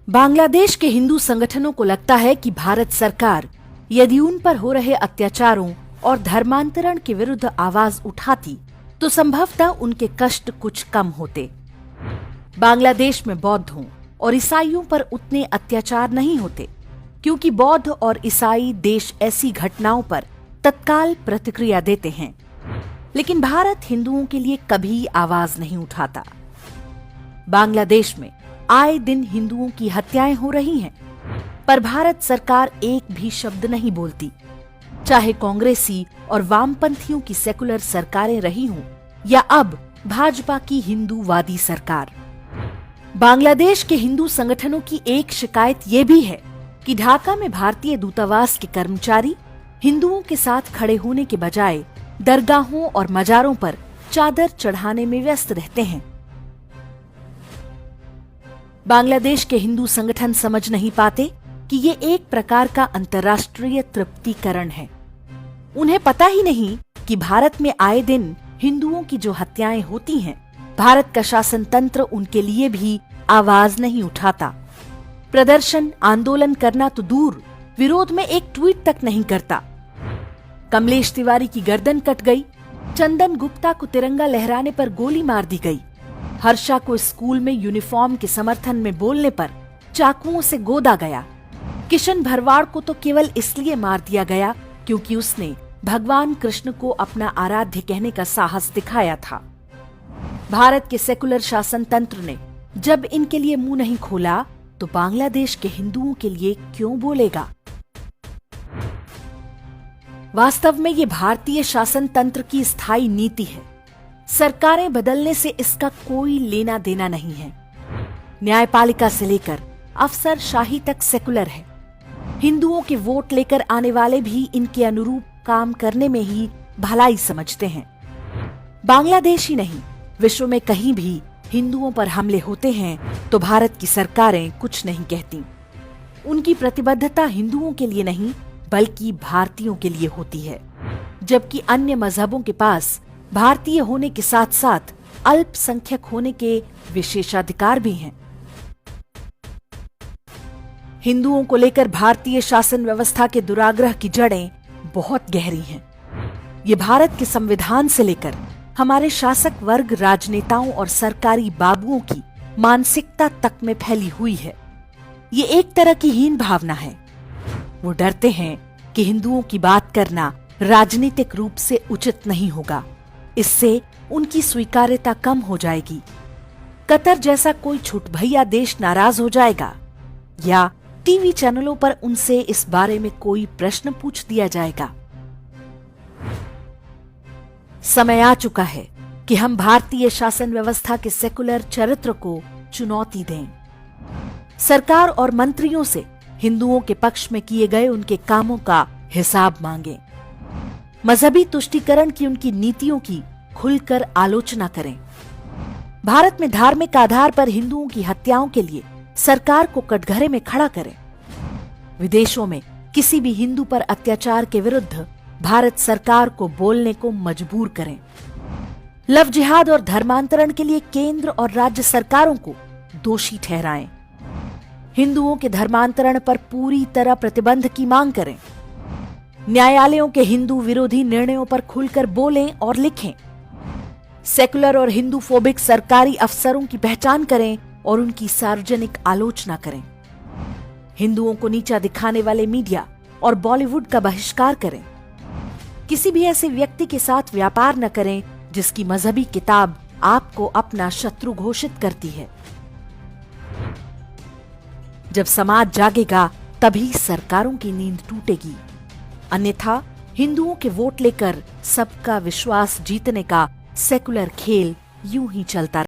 बांग्लादेश के हिंदू संगठनों को लगता है कि भारत सरकार यदि उन पर हो रहे अत्याचारों और धर्मांतरण के विरुद्ध आवाज उठाती तो संभवतः उनके कष्ट कुछ कम होते। बांग्लादेश में बौद्धों और ईसाइयों पर उतने अत्याचार नहीं होते क्योंकि बौद्ध और ईसाई देश ऐसी घटनाओं पर तत्काल प्रतिक्रिया देते हैं, लेकिन भारत हिंदुओं के लिए कभी आवाज नहीं उठाता। बांग्लादेश में आए दिन हिंदुओं की हत्याएं हो रही हैं, पर भारत सरकार एक भी शब्द नहीं बोलती, चाहे कांग्रेसी और वामपंथियों की सेकुलर सरकारें रही हों या अब भाजपा की हिंदूवादी सरकार। बांग्लादेश के हिंदू संगठनों की एक शिकायत ये भी है कि ढाका में भारतीय दूतावास के कर्मचारी हिंदुओं के साथ खड़े होने के बजाय दरगाहों और मजारों पर चादर चढ़ाने में व्यस्त रहते हैं। बांग्लादेश के हिंदू संगठन समझ नहीं पाते कि ये एक प्रकार का अंतर्राष्ट्रीय तृप्तिकरण है। उन्हें पता ही नहीं कि भारत में आए दिन हिंदुओं की जो हत्याएं होती हैं, भारत का शासन तंत्र उनके लिए भी आवाज नहीं उठाता। प्रदर्शन आंदोलन करना तो दूर, विरोध में एक ट्वीट तक नहीं करता। कमलेश तिवारी की गर्दन कट गई, चंदन गुप्ता को तिरंगा लहराने पर गोली मार दी गई, हर्षा को स्कूल में यूनिफॉर्म के समर्थन में बोलने पर चाकुओं से गोदा गया, किशन भरवाड़ को तो केवल इसलिए मार दिया गया क्योंकि उसने भगवान कृष्ण को अपना आराध्य कहने का साहस दिखाया था। भारत के सेकुलर शासन तंत्र ने जब इनके लिए मुंह नहीं खोला तो बांग्लादेश के हिंदुओं के लिए क्यों बोलेगा? वास्तव में ये भारतीय शासन तंत्र की स्थायी नीति है। सरकारें बदलने से इसका कोई लेना देना नहीं है। न्यायपालिका से लेकर अफसरशाही तक सेकुलर है। हिंदुओं के वोट लेकर आने वाले भी इनके अनुरूप काम करने में ही भलाई समझते हैं। बांग्लादेश ही नहीं, विश्व में कहीं भी हिंदुओं पर हमले होते हैं तो भारत की सरकारें कुछ नहीं कहती। उनकी प्रतिबद्धता हिंदुओं के लिए नहीं बल्कि भारतीयों के लिए होती है, जबकि अन्य मजहबों के पास भारतीय होने के साथ साथ अल्पसंख्यक होने के विशेषाधिकार भी हैं। हिंदुओं को लेकर भारतीय शासन व्यवस्था के दुराग्रह की जड़ें बहुत गहरी हैं। ये भारत के संविधान से लेकर हमारे शासक वर्ग, राजनेताओं और सरकारी बाबुओं की मानसिकता तक में फैली हुई है। ये एक तरह की हीन भावना है। वो डरते हैं कि हिंदुओं की बात करना राजनीतिक रूप से उचित नहीं होगा, इससे उनकी स्वीकार्यता कम हो जाएगी। कतर जैसा कोई छुटभैया देश नाराज हो जाएगा या टीवी चैनलों पर उनसे इस बारे में कोई प्रश्न पूछ दिया जाएगा। समय आ चुका है कि हम भारतीय शासन व्यवस्था के सेकुलर चरित्र को चुनौती दें। सरकार और मंत्रियों से हिंदुओं के पक्ष में किए गए उनके कामों का हिसाब मांगें। मजहबी तुष्टीकरण की उनकी नीतियों की खुलकर आलोचना करें। भारत में धार्मिक आधार पर हिंदुओं की हत्याओं के लिए सरकार को कटघरे में खड़ा करें। विदेशों में किसी भी हिंदू पर अत्याचार के विरुद्ध भारत सरकार को बोलने को मजबूर करें। लव जिहाद और धर्मांतरण के लिए केंद्र और राज्य सरकारों को दोषी ठहराएं। हिंदुओं के धर्मांतरण पर पूरी तरह प्रतिबंध की मांग करें। न्यायालयों के हिंदू विरोधी निर्णयों पर खुलकर बोलें और लिखें। सेकुलर और हिंदू फोबिक सरकारी अफसरों की पहचान करें और उनकी सार्वजनिक आलोचना करें। हिंदुओं को नीचा दिखाने वाले मीडिया और बॉलीवुड का बहिष्कार करें। किसी भी ऐसे व्यक्ति के साथ व्यापार न करें जिसकी मजहबी किताब आपको अपना शत्रु घोषित करती है। जब समाज जागेगा तभी सरकारों की नींद टूटेगी, अन्यथा हिंदुओं के वोट लेकर सबका विश्वास जीतने का सेकुलर खेल यूं ही चलता